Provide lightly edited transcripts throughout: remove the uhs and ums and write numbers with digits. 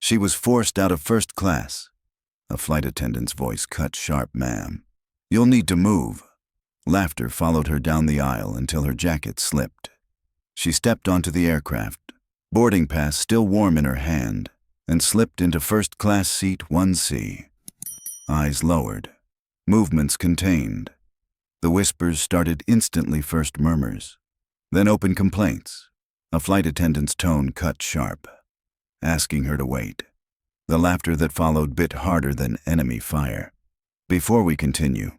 She was forced out of first class. A flight attendant's voice cut sharp. "Ma'am, you'll need to move." Laughter followed her down the aisle until her jacket slipped. She stepped onto the aircraft, boarding pass still warm in her hand, and slipped into first-class seat 1C. Eyes lowered, movements contained. The whispers started instantly, first murmurs, then open complaints. A flight attendant's tone cut sharp, asking her to wait. The laughter that followed bit harder than enemy fire. "Before we continue,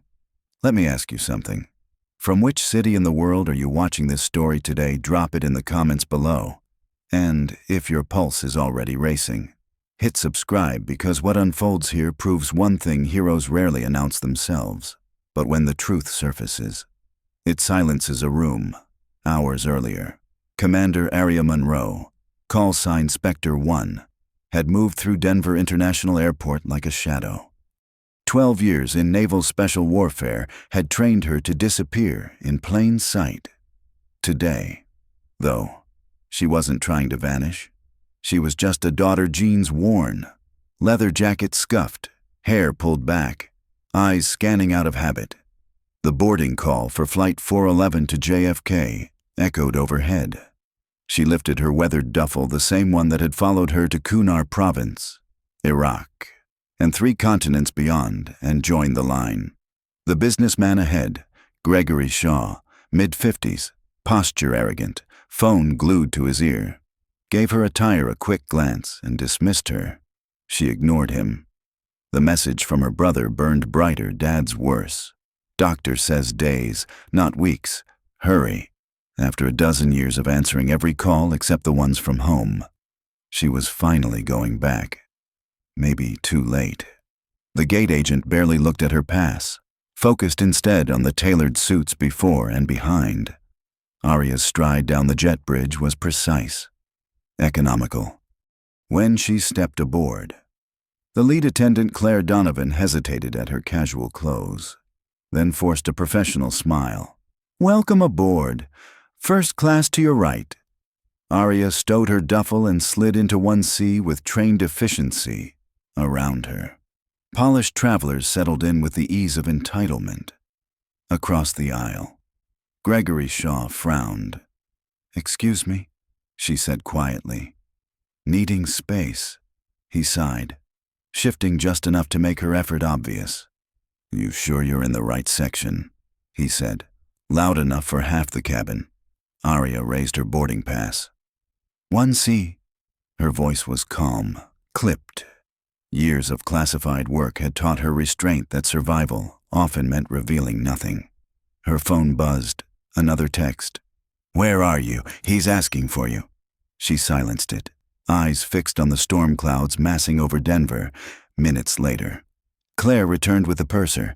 let me ask you something. From which city in the world are you watching this story today? Drop it in the comments below. And if your pulse is already racing, hit subscribe, because what unfolds here proves one thing: heroes rarely announce themselves. But when the truth surfaces, it silences a room. Hours earlier, Commander Aria Monroe, call sign Spectre 1, had moved through Denver International Airport like a shadow. 12 years in naval special warfare had trained her to disappear in plain sight. Today, though, she wasn't trying to vanish. She was just a daughter, jeans worn, leather jacket scuffed, hair pulled back, eyes scanning out of habit. The boarding call for Flight 411 to JFK echoed overhead. She lifted her weathered duffel, the same one that had followed her to Kunar Province, Iraq, and 3 continents beyond, and joined the line. The businessman ahead, Gregory Shaw, mid-50s, posture arrogant, phone glued to his ear, gave her attire a quick glance and dismissed her. She ignored him. The message from her brother burned brighter. "Dad's worse. Doctor says days, not weeks. Hurry." After a dozen years of answering every call except the ones from home, she was finally going back. Maybe too late. The gate agent barely looked at her pass, focused instead on the tailored suits before and behind. Aria's stride down the jet bridge was precise, economical. When she stepped aboard, the lead attendant, Claire Donovan, hesitated at her casual clothes, then forced a professional smile. "Welcome aboard. First class to your right." Aria stowed her duffel and slid into 1C with trained efficiency around her. Polished travelers settled in with the ease of entitlement. Across the aisle, Gregory Shaw frowned. "Excuse me," she said quietly. "Needing space," he sighed, shifting just enough to make her effort obvious. "You sure you're in the right section?" he said, loud enough for half the cabin. Aria raised her boarding pass. 1C. Her voice was calm, clipped. Years of classified work had taught her restraint, that survival often meant revealing nothing. Her phone buzzed. Another text. "Where are you? He's asking for you." She silenced it, eyes fixed on the storm clouds massing over Denver. Minutes later, Claire returned with the purser,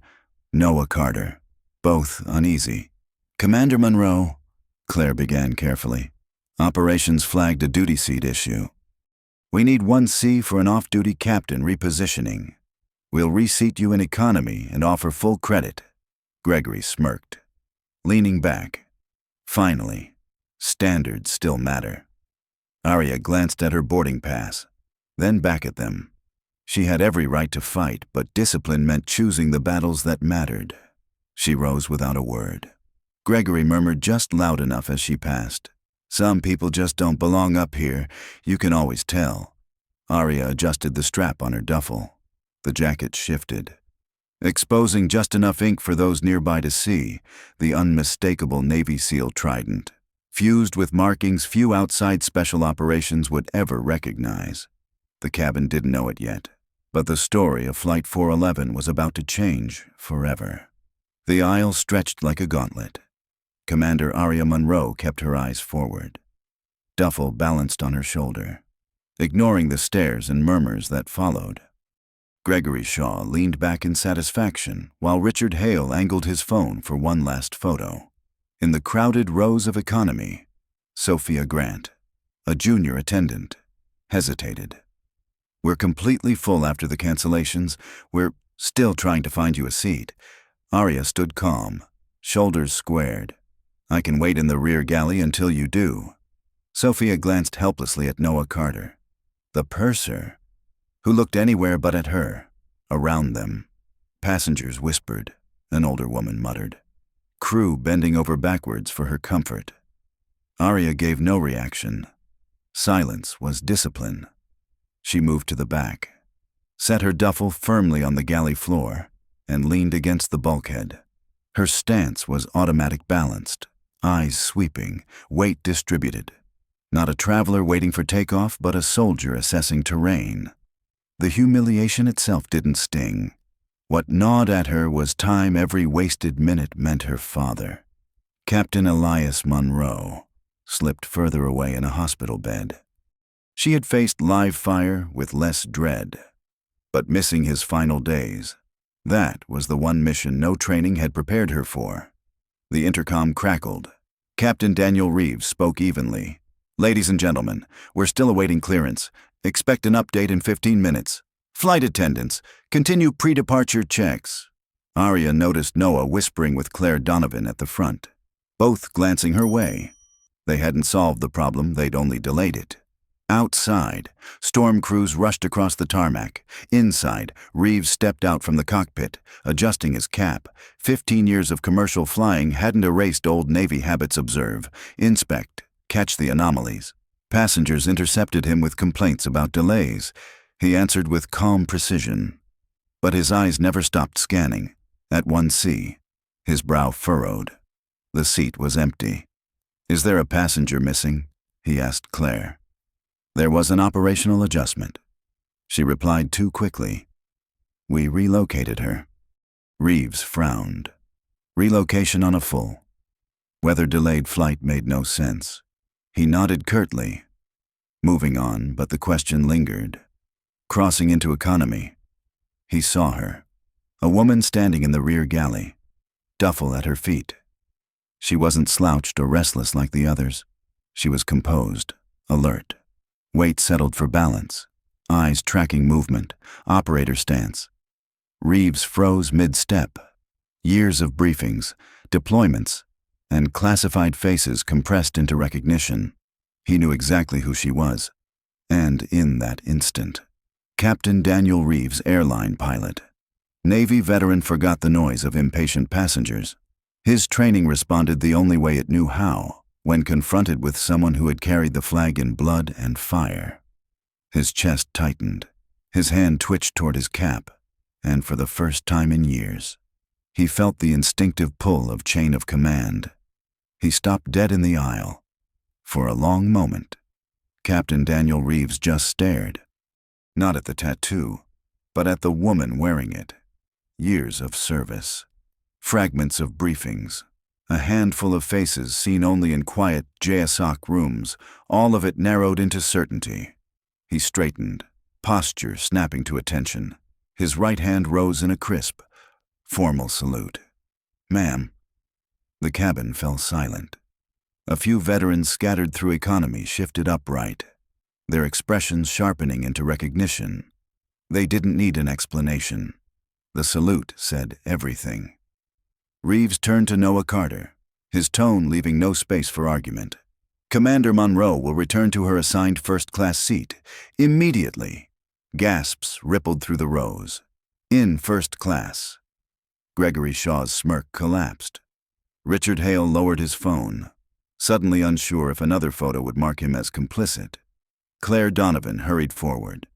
Noah Carter, both uneasy. "Commander Monroe," Claire began carefully. "Operations flagged a duty seat issue. We need 1C for an off-duty captain repositioning. We'll reseat you in economy and offer full credit." Gregory smirked, leaning back. Finally, standards still matter. Aria glanced at her boarding pass, then back at them. She had every right to fight, but discipline meant choosing the battles that mattered. She rose without a word. Gregory murmured just loud enough as she passed. "Some people just don't belong up here. You can always tell." Aria adjusted the strap on her duffel. The jacket shifted, exposing just enough ink for those nearby to see, the unmistakable Navy SEAL trident, fused with markings few outside special operations would ever recognize. The cabin didn't know it yet, but the story of Flight 411 was about to change forever. The aisle stretched like a gauntlet. Commander Aria Monroe kept her eyes forward. Duffel balanced on her shoulder, ignoring the stares and murmurs that followed. Gregory Shaw leaned back in satisfaction while Richard Hale angled his phone for one last photo. In the crowded rows of economy, Sophia Grant, a junior attendant, hesitated. "We're completely full after the cancellations. We're still trying to find you a seat." Aria stood calm, shoulders squared. "I can wait in the rear galley until you do." Sophia glanced helplessly at Noah Carter. The purser, who looked anywhere but at her. Around them, passengers whispered. An older woman muttered. Crew bending over backwards for her comfort. Arya gave no reaction. Silence was discipline. She moved to the back, set her duffel firmly on the galley floor, and leaned against the bulkhead. Her stance was automatic balanced, eyes sweeping, weight distributed. Not a traveler waiting for takeoff, but a soldier assessing terrain. The humiliation itself didn't sting. What gnawed at her was time every wasted minute meant her father. Captain Elias Monroe slipped further away in a hospital bed. She had faced live fire with less dread, but missing his final days, that was the one mission no training had prepared her for. The intercom crackled. Captain Daniel Reeves spoke evenly. Ladies and gentlemen, we're still awaiting clearance. Expect an update in 15 minutes. Flight attendants, continue pre-departure checks. Arya noticed Noah whispering with Claire Donovan at the front, both glancing her way. They hadn't solved the problem, they'd only delayed it. Outside, storm crews rushed across the tarmac. Inside, Reeves stepped out from the cockpit, adjusting his cap. 15 years of commercial flying hadn't erased old Navy habits. Observe, inspect, catch the anomalies. Passengers intercepted him with complaints about delays. He answered with calm precision. But his eyes never stopped scanning. At 1C, his brow furrowed. The seat was empty. Is there a passenger missing? He asked Claire. There was an operational adjustment. She replied too quickly. We relocated her. Reeves frowned. Relocation on a full, weather-delayed flight made no sense. He nodded curtly. Moving on, but the question lingered. Crossing into economy, he saw her. A woman standing in the rear galley, duffel at her feet. She wasn't slouched or restless like the others. She was composed, alert. Weight settled for balance, eyes tracking movement, operator stance. Reeves froze mid-step. Years of briefings, deployments, and classified faces compressed into recognition. He knew exactly who she was. And in that instant, Captain Daniel Reeves, airline pilot. Navy veteran, forgot the noise of impatient passengers. His training responded the only way it knew how, when confronted with someone who had carried the flag in blood and fire. His chest tightened. His hand twitched toward his cap, and for the first time in years, he felt the instinctive pull of chain of command. He stopped dead in the aisle. For a long moment, Captain Daniel Reeves just stared. Not at the tattoo, but at the woman wearing it. Years of service. Fragments of briefings. A handful of faces seen only in quiet JSOC rooms, all of it narrowed into certainty. He straightened, posture snapping to attention. His right hand rose in a crisp, formal salute. Ma'am. The cabin fell silent. A few veterans scattered through economy shifted upright, their expressions sharpening into recognition. They didn't need an explanation. The salute said everything. Reeves turned to Noah Carter, his tone leaving no space for argument. Commander Monroe will return to her assigned first-class seat. Immediately. Gasps rippled through the rows. In first class. Gregory Shaw's smirk collapsed. Richard Hale lowered his phone, suddenly unsure if another photo would mark him as complicit. Claire Donovan hurried forward,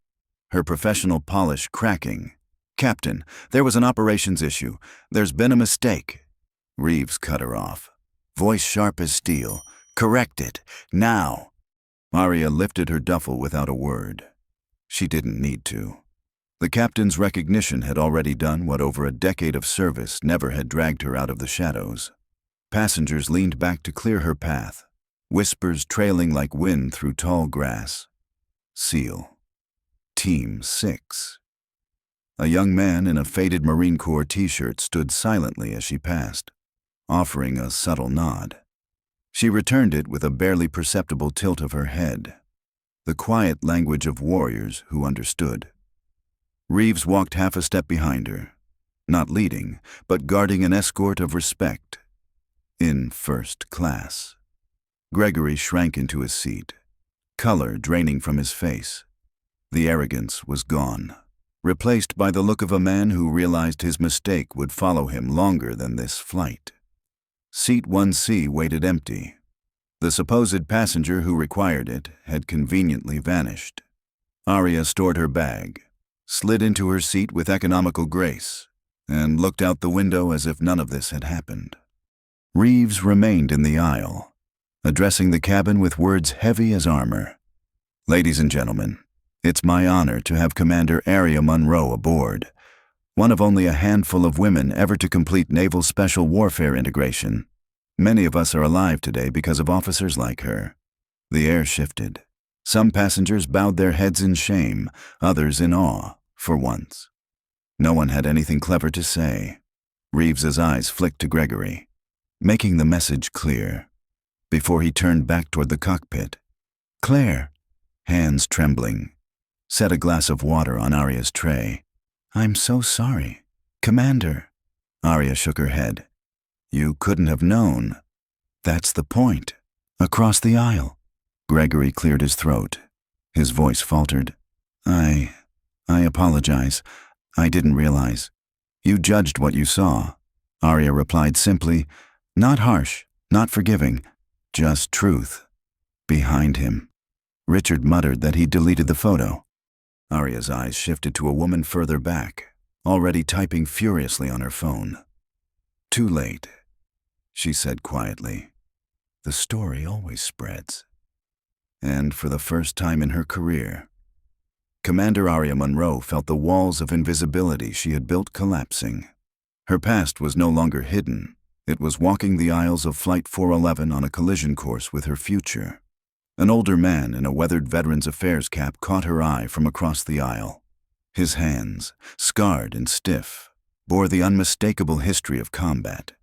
her professional polish cracking. Captain, there was an operations issue. There's been a mistake. Reeves cut her off, voice sharp as steel. Correct it, now. Arya lifted her duffel without a word. She didn't need to. The captain's recognition had already done what over a decade of service never had dragged her out of the shadows. Passengers leaned back to clear her path, whispers trailing like wind through tall grass. SEAL. Team 6. A young man in a faded Marine Corps t-shirt stood silently as she passed, offering a subtle nod. She returned it with a barely perceptible tilt of her head, the quiet language of warriors who understood. Reeves walked half a step behind her, not leading, but guarding an escort of respect. In first class. Gregory shrank into his seat, color draining from his face. The arrogance was gone, replaced by the look of a man who realized his mistake would follow him longer than this flight. Seat 1C waited empty. The supposed passenger who required it had conveniently vanished. Arya stored her bag, slid into her seat with economical grace, and looked out the window as if none of this had happened. Reeves remained in the aisle, addressing the cabin with words heavy as armor. "Ladies and gentlemen, it's my honor to have Commander Arya Monroe aboard, one of only a handful of women ever to complete naval special warfare integration. Many of us are alive today because of officers like her." The air shifted. Some passengers bowed their heads in shame, others in awe, for once. No one had anything clever to say. Reeves's eyes flicked to Gregory, making the message clear, before he turned back toward the cockpit. "Claire," hands trembling, set a glass of water on Arya's tray. "I'm so sorry, Commander." Arya shook her head. "You couldn't have known. That's the point." Across the aisle, Gregory cleared his throat. His voice faltered. I apologize. I didn't realize. You judged what you saw." Arya replied simply, not harsh, not forgiving, just truth. Behind him, Richard muttered that he'd deleted the photo. Arya's eyes shifted to a woman further back, already typing furiously on her phone. "Too late," she said quietly. "The story always spreads." And for the first time in her career, Commander Arya Monroe felt the walls of invisibility she had built collapsing. Her past was no longer hidden. It was walking the aisles of Flight 411 on a collision course with her future. An older man in a weathered Veterans Affairs cap caught her eye from across the aisle. His hands, scarred and stiff, bore the unmistakable history of combat.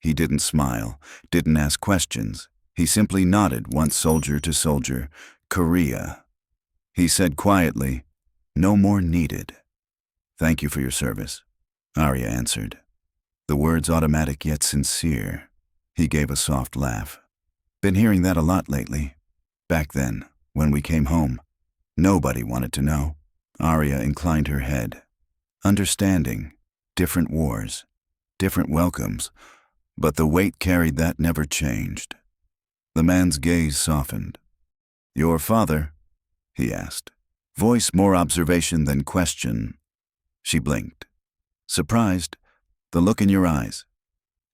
He didn't smile, didn't ask questions. He simply nodded once soldier to soldier. "Korea." He said quietly, "No more needed." "Thank you for your service," Arya answered. The words automatic yet sincere. He gave a soft laugh. "Been hearing that a lot lately. Back then, when we came home, nobody wanted to know." Arya inclined her head. Understanding, different wars, different welcomes, but the weight carried that never changed. The man's gaze softened. "Your father?" he asked, voice more observation than question. She blinked. Surprised, the look in your eyes.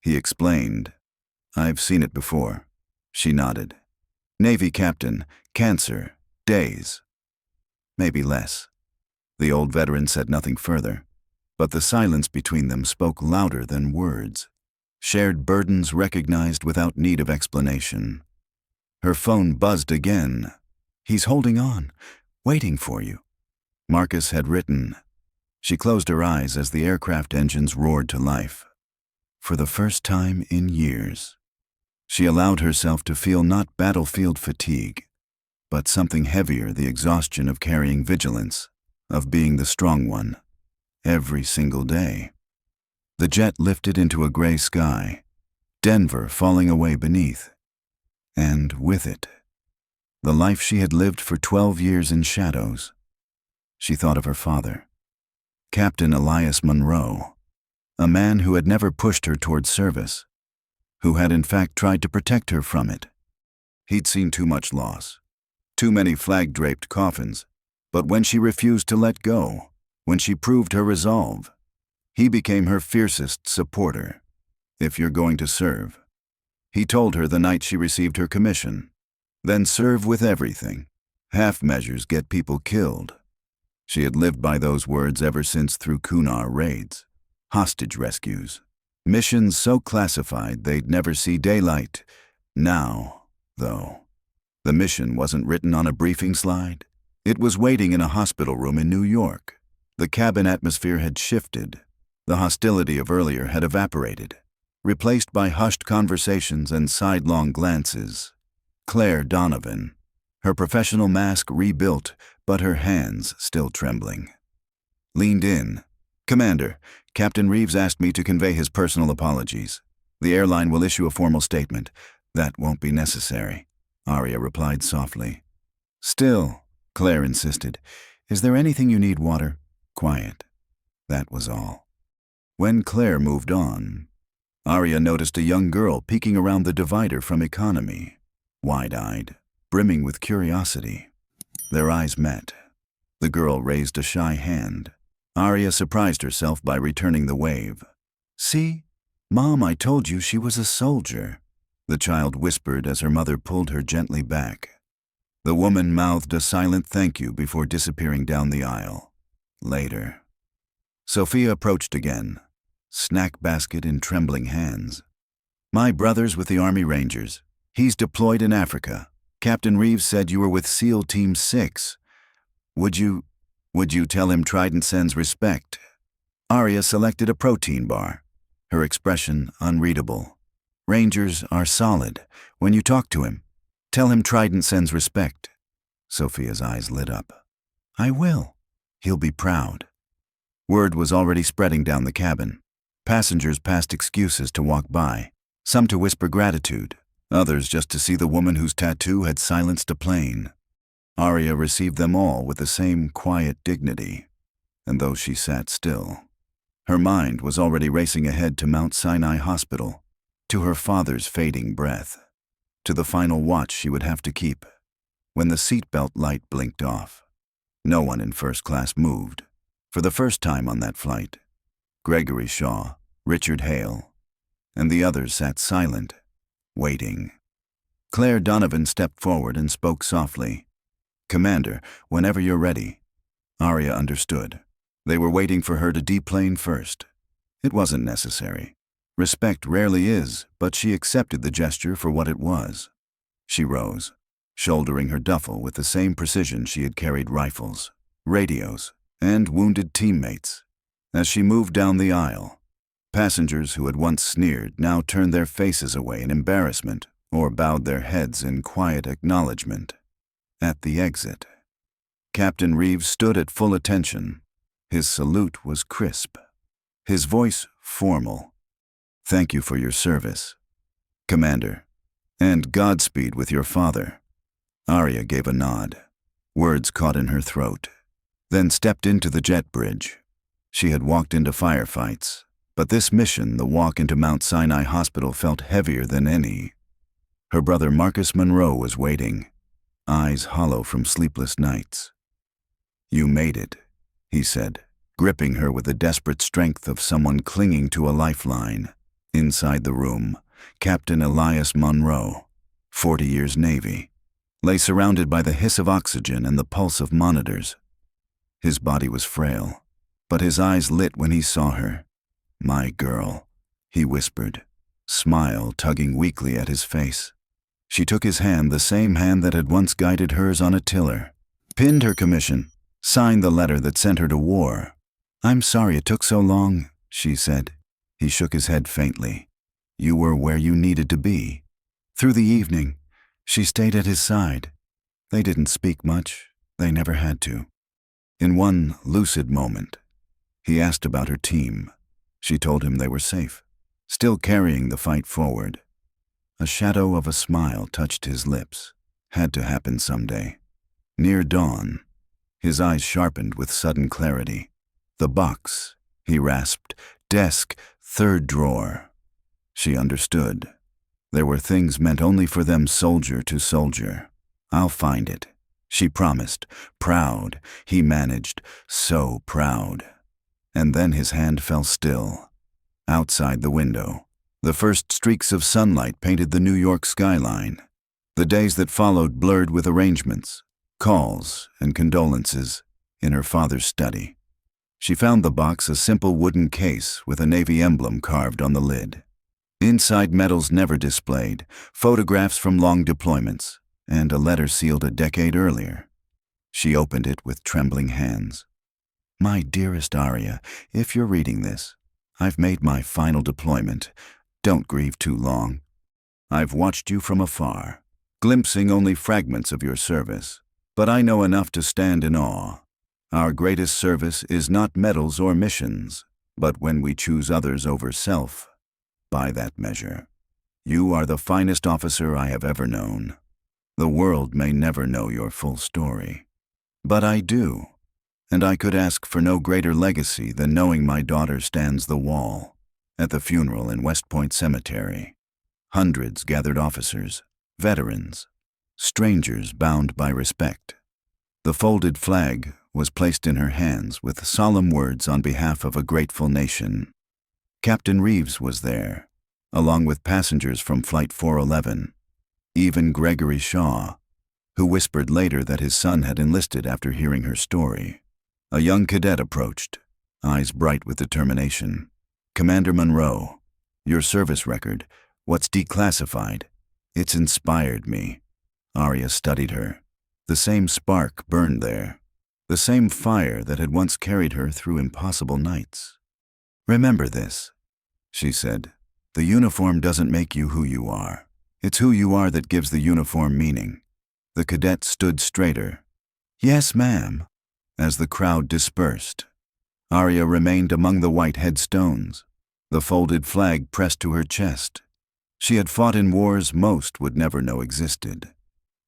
He explained. "I've seen it before." She nodded. "Navy captain, cancer, days." "Maybe less." The old veteran said nothing further, but the silence between them spoke louder than words. Shared burdens recognized without need of explanation. Her phone buzzed again. "He's holding on, waiting for you." Marcus had written. She closed her eyes as the aircraft engines roared to life. For the first time in years, she allowed herself to feel not battlefield fatigue, but something heavier, the exhaustion of carrying vigilance, of being the strong one, every single day. The jet lifted into a gray sky, Denver falling away beneath. And with it, the life she had lived for 12 years in shadows. She thought of her father, Captain Elias Monroe, a man who had never pushed her toward service, who had in fact tried to protect her from it. He'd seen too much loss, too many flag-draped coffins, but when she refused to let go, when she proved her resolve, he became her fiercest supporter. "If you're going to serve," he told her the night she received her commission, "then serve with everything. Half measures get people killed." She had lived by those words ever since through Kunar raids, hostage rescues, missions so classified they'd never see daylight. Now, though, the mission wasn't written on a briefing slide. It was waiting in a hospital room in New York. The cabin atmosphere had shifted. The hostility of earlier had evaporated, replaced by hushed conversations and sidelong glances. Claire Donovan, her professional mask rebuilt, but her hands still trembling, leaned in. "Commander, Captain Reeves asked me to convey his personal apologies. The airline will issue a formal statement." "That won't be necessary," Arya replied softly. "Still," Claire insisted, Is there anything you need, water? Quiet. That was all. When Claire moved on, Arya noticed a young girl peeking around the divider from economy, wide-eyed, brimming with curiosity. Their eyes met. The girl raised a shy hand. Arya surprised herself by returning the wave. See? Mom, I told you she was a soldier, the child whispered as her mother pulled her gently back. The woman mouthed a silent thank you before disappearing down the aisle. Later, Sophia approached again, snack basket in trembling hands. My brother's with the Army Rangers. He's deployed in Africa. Captain Reeves said you were with SEAL Team 6. Would you tell him Trident sends respect? Arya selected a protein bar, her expression unreadable. Rangers are solid. When you talk to him, tell him Trident sends respect. Sophia's eyes lit up. I will. He'll be proud. Word was already spreading down the cabin. Passengers passed excuses to walk by, some to whisper gratitude, others just to see the woman whose tattoo had silenced a plane. Arya received them all with the same quiet dignity, and though she sat still, her mind was already racing ahead to Mount Sinai Hospital, to her father's fading breath, to the final watch she would have to keep. When the seatbelt light blinked off, no one in first class moved. For the first time on that flight, Gregory Shaw, Richard Hale, and the others sat silent, waiting. Claire Donovan stepped forward and spoke softly. Commander, whenever you're ready. Arya understood. They were waiting for her to deplane first. It wasn't necessary. Respect rarely is, but she accepted the gesture for what it was. She rose, shouldering her duffel with the same precision she had carried rifles, radios, and wounded teammates. As she moved down the aisle, passengers who had once sneered now turned their faces away in embarrassment or bowed their heads in quiet acknowledgement. At the exit, Captain Reeves stood at full attention. His salute was crisp, his voice formal. Thank you for your service, Commander, and Godspeed with your father. Arya gave a nod, words caught in her throat, then stepped into the jet bridge. She had walked into firefights, but this mission, the walk into Mount Sinai Hospital, felt heavier than any. Her brother Marcus Monroe was waiting, eyes hollow from sleepless nights. You made it, he said, gripping her with the desperate strength of someone clinging to a lifeline. Inside the room, Captain Elias Monroe, 40 years Navy, lay surrounded by the hiss of oxygen and the pulse of monitors. His body was frail, but his eyes lit when he saw her. My girl, he whispered, smile tugging weakly at his face. She took his hand, the same hand that had once guided hers on a tiller, pinned her commission, signed the letter that sent her to war. I'm sorry it took so long, she said. He shook his head faintly. You were where you needed to be. Through the evening, she stayed at his side. They didn't speak much. They never had to. In one lucid moment, he asked about her team. She told him they were safe, still carrying the fight forward. A shadow of a smile touched his lips. Had to happen someday. Near dawn, his eyes sharpened with sudden clarity. The box, he rasped. Desk, third drawer. She understood. There were things meant only for them, soldier to soldier. I'll find it, she promised. Proud, he managed, so proud. And then his hand fell still. Outside the window, the first streaks of sunlight painted the New York skyline. The days that followed blurred with arrangements, calls, and condolences in her father's study. She found the box, a simple wooden case with a Navy emblem carved on the lid. Inside, medals never displayed, photographs from long deployments, and a letter sealed a decade earlier. She opened it with trembling hands. My dearest Arya, if you're reading this, I've made my final deployment. Don't grieve too long. I've watched you from afar, glimpsing only fragments of your service, but I know enough to stand in awe. Our greatest service is not medals or missions, but when we choose others over self. By that measure, you are the finest officer I have ever known. The world may never know your full story, but I do. And I could ask for no greater legacy than knowing my daughter stands the wall. At the funeral in West Point Cemetery, hundreds gathered, officers, veterans, strangers bound by respect. The folded flag was placed in her hands with solemn words on behalf of a grateful nation. Captain Reeves was there, along with passengers from Flight 411, even Gregory Shaw, who whispered later that his son had enlisted after hearing her story. A young cadet approached, eyes bright with determination. "Commander Monroe, your service record, what's declassified? It's inspired me." Arya studied her. The same spark burned there, the same fire that had once carried her through impossible nights. "Remember this," she said. "The uniform doesn't make you who you are. It's who you are that gives the uniform meaning." The cadet stood straighter. "Yes, ma'am." As the crowd dispersed, Arya remained among the white headstones, the folded flag pressed to her chest. She had fought in wars most would never know existed.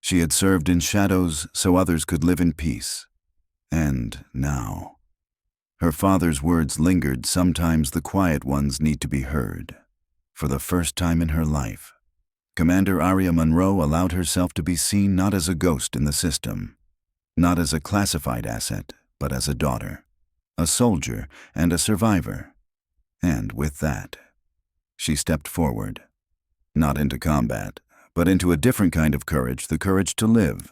She had served in shadows so others could live in peace. And now, her father's words lingered. Sometimes the quiet ones need to be heard. For the first time in her life, Commander Arya Monroe allowed herself to be seen not as a ghost in the system, not as a classified asset, but as a daughter, a soldier, and a survivor. And with that, she stepped forward, not into combat, but into a different kind of courage, the courage to live,